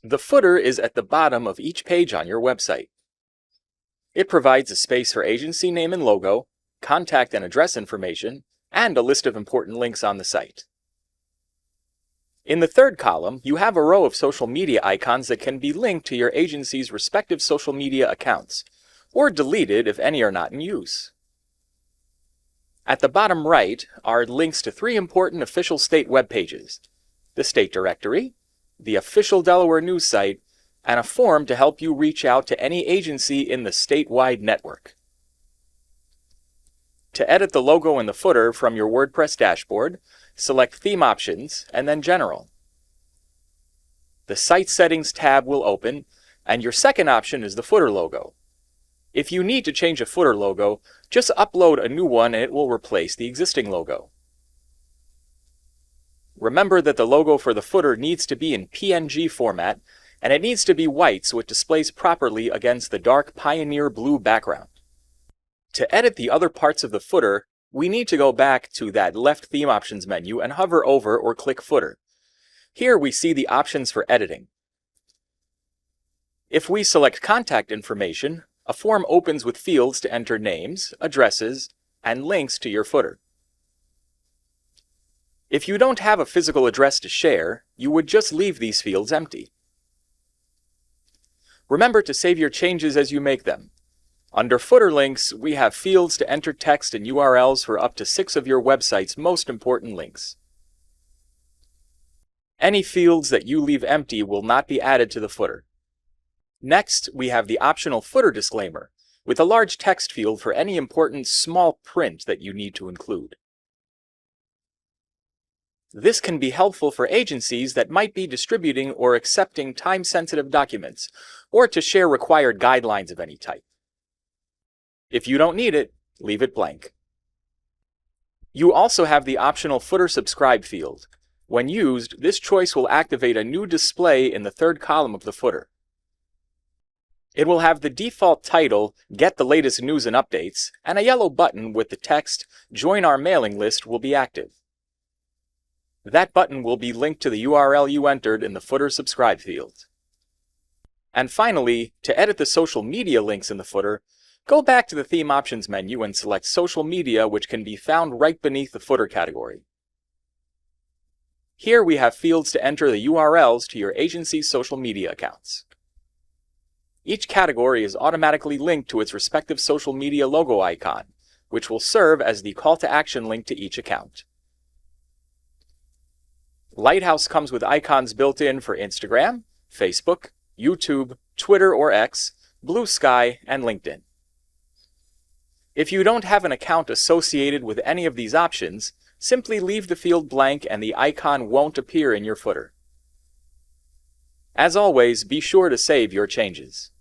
The footer is at the bottom of each page on your website. It provides a space for agency name and logo, contact and address information, and a list of important links on the site. In the third column, you have a row of social media icons that can be linked to your agency's respective social media accounts, or deleted if any are not in use. At the bottom right are links to 3 important official state web pages: the state directory, the official Delaware news site, and a form to help you reach out to any agency in the statewide network. To edit the logo in the footer from your WordPress dashboard, select Theme Options and then General. The Site Settings tab will open, and your second option is the footer logo. If you need to change a footer logo, just upload a new one and it will replace the existing logo. Remember that the logo for the footer needs to be in PNG format, and it needs to be white so it displays properly against the dark Pioneer blue background. To edit the other parts of the footer, we need to go back to that left Theme Options menu and hover over or click Footer. Here we see the options for editing. If we select Contact Information, a form opens with fields to enter names, addresses, and links to your footer. If you don't have a physical address to share, you would just leave these fields empty. Remember to save your changes as you make them. Under footer links, we have fields to enter text and URLs for up to 6 of your website's most important links. Any fields that you leave empty will not be added to the footer. Next, we have the optional footer disclaimer, with a large text field for any important small print that you need to include. This can be helpful for agencies that might be distributing or accepting time-sensitive documents, or to share required guidelines of any type. If you don't need it, leave it blank. You also have the optional Footer Subscribe field. When used, this choice will activate a new display in the third column of the footer. It will have the default title, Get the Latest News and Updates, and a yellow button with the text, Join Our Mailing List will be active. That button will be linked to the URL you entered in the Footer Subscribe field. And finally, to edit the social media links in the footer, go back to the Theme Options menu and select Social Media, which can be found right beneath the footer category. Here we have fields to enter the URLs to your agency's social media accounts. Each category is automatically linked to its respective social media logo icon, which will serve as the call to action link to each account. Lighthouse comes with icons built in for Instagram, Facebook, YouTube, Twitter or X, Blue Sky, and LinkedIn. If you don't have an account associated with any of these options, simply leave the field blank and the icon won't appear in your footer. As always, be sure to save your changes.